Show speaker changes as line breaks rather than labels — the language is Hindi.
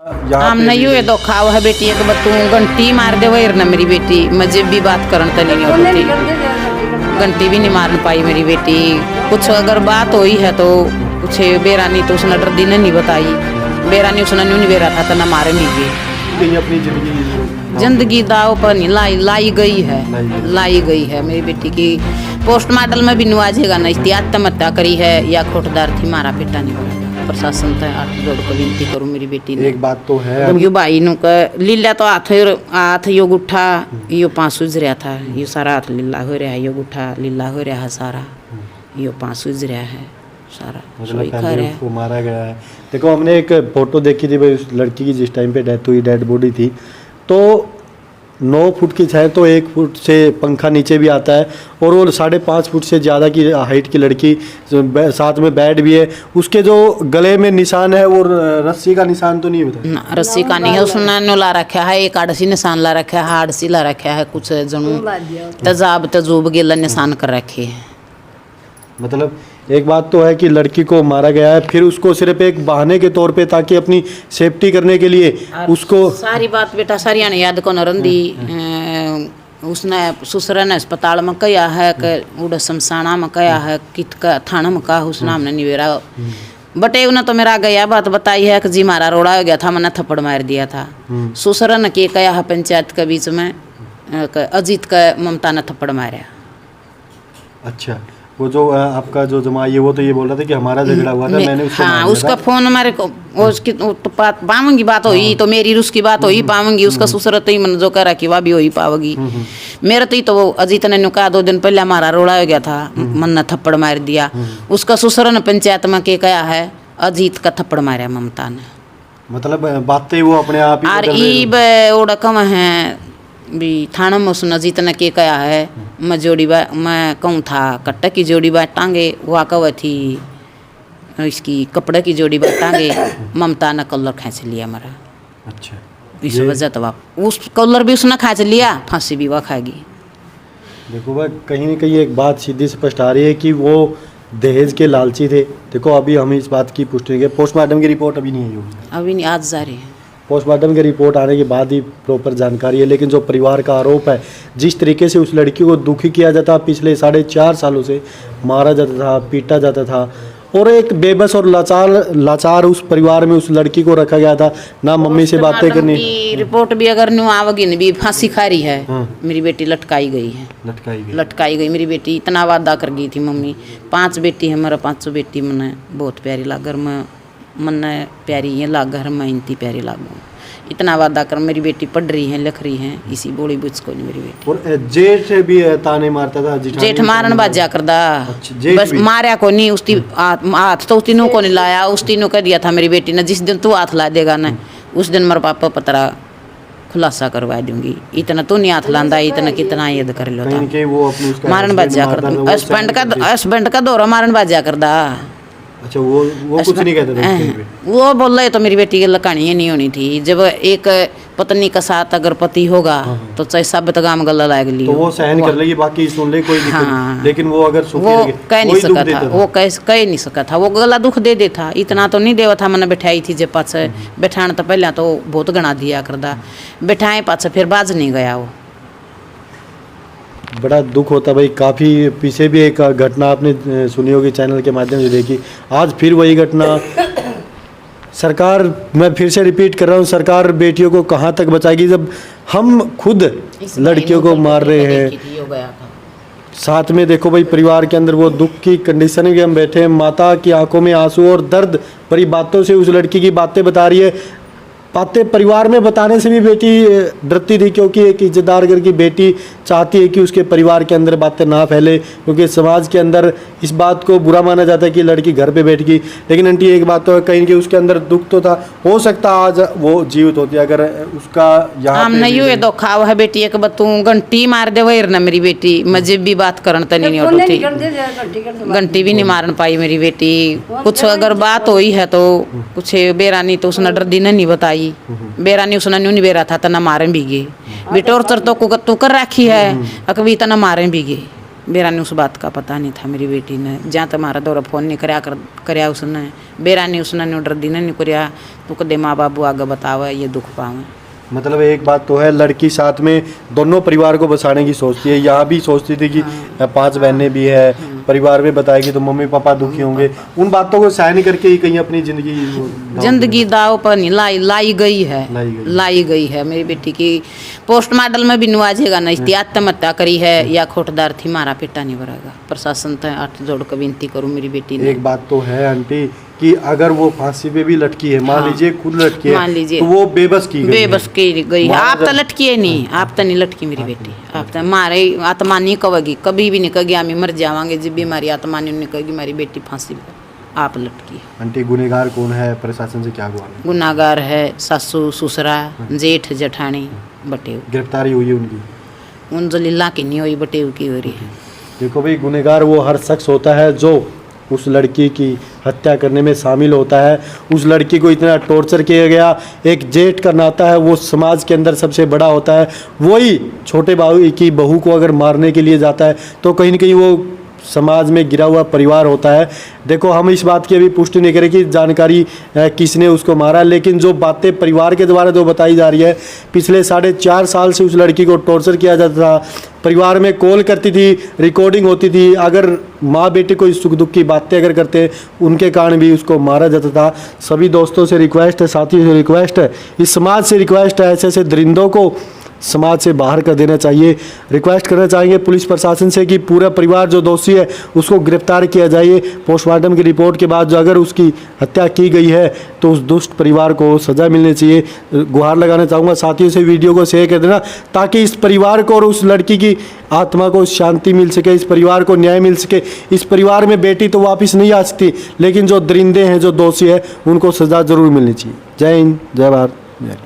हम नहीं हुए तो खाओ है बेटी एक बतू घंटी मार दे वही ना मेरी बेटी मुझे भी बात करन तो नहीं होती घंटी भी नहीं मारन पाई मेरी बेटी। कुछ अगर बात हुई है तो कुछ बेरानी तो उसने डरदी ने नहीं बताई, बेरानी उसने नहीं बेरा था तो ना मारे नहीं
अपनी
जिंदगी दाव पर नहीं लाई गई है मेरी बेटी की। पोस्टमार्टम में भी नवाजेगा ना आत्महत्या करी है या खोटदार थी मारा पिटा नहीं पड़ा। प्रशासन तक हाथ जोड़ कर विनती करूँ मेरी बेटी ने।
एक बात तो है
यो भाई नु का लीला तो हाथ यो गुठा यो पाँच सूझ रहा था, यो सारा हाथ लीला हो रहा है, यो गुठा लीला हो रहा है सारा, यो पाँच सूझ रहा है सारा।
मतलब पहले उसको मारा गया है। देखो हमने एक फोटो देखी थी भाई उस लड़की की जिस टाइम पे डेथ हुई, डेड बॉडी थी, तो 9 फुट की है तो 1 फुट से पंखा नीचे भी आता है और वो 5.5 फुट से ज़्यादा की हाइट की लड़की साथ में बेड भी है। उसके जो गले में निशान है वो रस्सी का निशान तो नहीं होता,
रस्सी का नहीं है, उसने नो ला रखा है, एक आड़सी निशान ला रखा है, हाड़सी ला रखा है, कुछ जनू तेजाब तजूब गेला निशान कर रखे है।
मतलब एक बात तो है कि लड़की को मारा गया है, फिर उसको सिर्फ एक बहाने के तौर पे ताकि अपनी सेफ्टी करने के लिए उसको
सारी बात बेटा सारी ने याद को नरंदी उसने ससुर ने अस्पताल में कया है कि उड़ शमशाना में कया है कित का थाना में कहा उसने हमने निवेरा बटे उन्हें तो मेरा गया बात बताई है कि जी मारा रोड़ा हो गया था, मैंने थप्पड़ मार दिया था। ससुर ने के कया है पंचायत के बीच में अजीत का ममता ने थप्पड़ मारा।
अच्छा, वो जो आपका जो जमाई है वो तो ये बोल रहा था कि हमारा झगड़ा हुआ था, मैंने उसको
हाँ उसका फोन हमारे को उसकी तो पावंगी बात हुई तो मेरी उसकी बात हुई पावंगी, उसका ससुर तो ही मन जो कह रहा कि वह भी हुई पावगी। मेरा तो वो अजीत ने कहा 2 दिन पहले हमारा रोड़ा हो गया था, मन ने थप्पड़ मार दिया। उसका ससुर ने पंचायत में के कहा है अजीत का थप्पड़ मारा ममता ने।
मतलब बातें वो अपने आप ही
और ईब ओडकम है भी थाना में उसने अजीत ने के कहा है मैं जोड़ी मैं कहूँ था कट्टा की जोड़ी बांटांगे वहाँ कव थी इसकी कपड़े की जोड़ी बांटांगे ममता ने कलर खींच लिया हमारा।
अच्छा,
इस वजह तो आप उस कलर भी उसने खींच लिया, फांसी भी वह खाएगी।
देखो भाई कहीं ना कहीं एक बात सीधी स्पष्ट आ रही है कि वो दहेज के लालची थे। देखो अभी हम इस बात की पुष्टि नहीं, पोस्टमार्टम की रिपोर्ट अभी नहीं आई होगी,
अभी नहीं आज जा रही है।
पोस्टमार्टम की रिपोर्ट आने के बाद ही प्रॉपर जानकारी है। लेकिन जो परिवार का आरोप है जिस तरीके से उस लड़की को दुखी किया जाता, पिछले 4.5 सालों से मारा जाता था, पीटा जाता था और एक बेबस और लाचार उस परिवार में उस लड़की को रखा गया था, ना मम्मी से बातें करनी।
रिपोर्ट भी अगर न्यू आवगी नहीं भी फांसी खा रही है। मेरी बेटी लटकाई गई है, लटकाई गई मेरी बेटी। इतना वादा कर गई थी मम्मी 5 बेटी है हमारा, 5 बेटी मने बहुत प्यारी लागर में मन प्यारी है लाग घर में इतनी प्यारी लागू। इतना वादा कर मेरी बेटी पढ़ रही है लिख रही है, इसी बोली बुझ को नहीं मेरी बेटी।
और जेठ भी ताने मारता था,
जेठ मारन बाजा करदा।
अच्छा,
बस मारा को नहीं उसकी हाथ तो तीनों को नहीं लाया, उस तीनों कह दिया था मेरी बेटी ने जिस दिन तू हाथ ला देगा ना उस दिन मेरे पापा पतरा खुलासा करवा दूंगी। इतना तो नहीं हाथ लांदा, इतना कितना याद कर लो था मारन बाजा करदा। हस्बैंड का दौरा मारन बाजा करदा।
अच्छा, वो कुछ नहीं कहते थे,
वो बोल रहे तो मेरी बेटी की कहानी नहीं होनी थी। जब एक पत्नी का साथ अगर पति होगा तो चाहे सब गाम गला लाग ली
तो वो सहन कर लेगी, बाकी सुन ले कोई दिक्कत नहीं। लेकिन वो अगर
वो कह नहीं सका था, वो कह नहीं सका था, वो गला दुख दे देता। इतना तो नहीं देवा था, मैंने बैठाई थी जब पास बैठान तो पहले तो बहुत गणा दिया करदा, बैठाए पास फिर बाज नहीं गया। वो
बड़ा दुख होता भाई। काफ़ी पीछे भी एक घटना आपने सुनी होगी चैनल के माध्यम से देखी, आज फिर वही घटना। सरकार, मैं फिर से रिपीट कर रहा हूँ, सरकार बेटियों को कहाँ तक बचाएगी जब हम खुद लड़कियों को मार रहे हैं। साथ में देखो भाई परिवार के अंदर वो दुख की कंडीशन में हम बैठे हैं, माता की आंखों में आंसू और दर्द भरी बातों से उस लड़की की बातें बता रही है। बातें परिवार में बताने से भी बेटी डरती थी, क्योंकि एक इज्जतदार घर की बेटी चाहती है कि उसके परिवार के अंदर बातें ना फैले, क्योंकि समाज के अंदर इस बात को बुरा माना जाता है कि लड़की घर पे बैठ गई। लेकिन आंटी एक बात तो है, कहीं कि उसके अंदर दुख तो था, हो सकता आज वो जीवित होती अगर उसका यहाँ
हम नहीं हुए तो खाओ है बेटी एक बतू घंटी मार दे वही ना मेरी बेटी मुझे भी बात करन तो नहीं होती, घंटी भी नहीं मारन पाई मेरी बेटी। कुछ अगर बात हुई है तो कुछ बेरानी तो उसने डरदी ने नहीं बताई, बेरानी उसने नहीं बेरा था तना मारे भी गए। बेटोर तो तू कर रखी है अकबी तना मारे भी गए। बेरा ने उस बात का पता नहीं था मेरी बेटी ने, जहाँ तक हमारा दौरा फ़ोन नहीं कराया उसने, बेरा ने उसने ऑर्डर देना नहीं कराया, तो कदे माँ बाबू आगे बतावे ये दुख पावे।
मतलब एक बात तो है, लड़की साथ में दोनों परिवार को बसाने की सोचती है, यहाँ भी सोचती थी कि 5 बहनें भी है, परिवार में बताएगी तो मम्मी पापा दुखी होंगे, उन बातों को सहन करके ही कहीं अपनी
जिंदगी दाव पर नहीं लाई गई है मेरी बेटी की। पोस्ट मॉडल में भी नवाजेगा नहीं, आत्महत्या करी है या खोटदार थी, मारा पेटा नहीं भरेगा। प्रशासन तो हाथ जोड़ कर विनती करूँ मेरी बेटी ने।
एक बात तो है आंटी कि अगर वो फांसी पे भी लटकी है, मान लीजिए खुद लटकी है,
मान लीजिए
तो वो बेबस की गई
है। आप तो लटकी है नहीं, आप तो नहीं लटकी मेरी बेटी, आप तो मारे आत्मा नहीं कहेगी, कभी भी नहीं कहेगी हमें मर जावांगे, जब भी हमारी आत्मा नहीं कहेगी मेरी बेटी फांसी पे, आप लटकी।
आंटी गुनहगार कौन है, प्रशासन से क्या गुहार?
गुनाहगार है सासू ससुरा जेठ जेठानी बटेव।
गिरफ्तारी हुई है उनकी?
उन जो लीला की नहीं हुई, बटेव की हो रही है।
देखो भाई, गुनहगार वो हर शख्स होता है जो उस लड़की की हत्या करने में शामिल होता है। उस लड़की को इतना टॉर्चर किया गया, एक जेठ का नाता है वो समाज के अंदर सबसे बड़ा होता है, वही छोटे भाई की बहू को अगर मारने के लिए जाता है तो कहीं न कहीं वो समाज में गिरा हुआ परिवार होता है। देखो, हम इस बात की अभी पुष्टि नहीं करें कि जानकारी किसने उसको मारा, लेकिन जो बातें परिवार के द्वारा जो बताई जा रही है, पिछले 4.5 साल से उस लड़की को टॉर्चर किया जाता था, परिवार में कॉल करती थी, रिकॉर्डिंग होती थी, अगर माँ बेटे कोई सुख दुख की बातें अगर करते उनके कारण भी उसको मारा जाता था। सभी दोस्तों से रिक्वेस्ट है, साथियों से रिक्वेस्ट है, इस समाज से रिक्वेस्ट है, ऐसे ऐसे दरिंदों को समाज से बाहर कर देना चाहिए। रिक्वेस्ट करना चाहेंगे पुलिस प्रशासन से कि पूरा परिवार जो दोषी है उसको गिरफ्तार किया जाए। पोस्टमार्टम की रिपोर्ट के बाद जो अगर उसकी हत्या की गई है तो उस दुष्ट परिवार को सज़ा मिलनी चाहिए। गुहार लगाना चाहूँगा साथियों से, वीडियो को शेयर कर देना ताकि इस परिवार को और उस लड़की की आत्मा को शांति मिल सके, इस परिवार को न्याय मिल सके। इस परिवार में बेटी तो वापस नहीं आ सकती, लेकिन जो दरिंदे हैं, जो दोषी है, उनको सज़ा ज़रूर मिलनी चाहिए। जय हिंद, जय भारत, जय।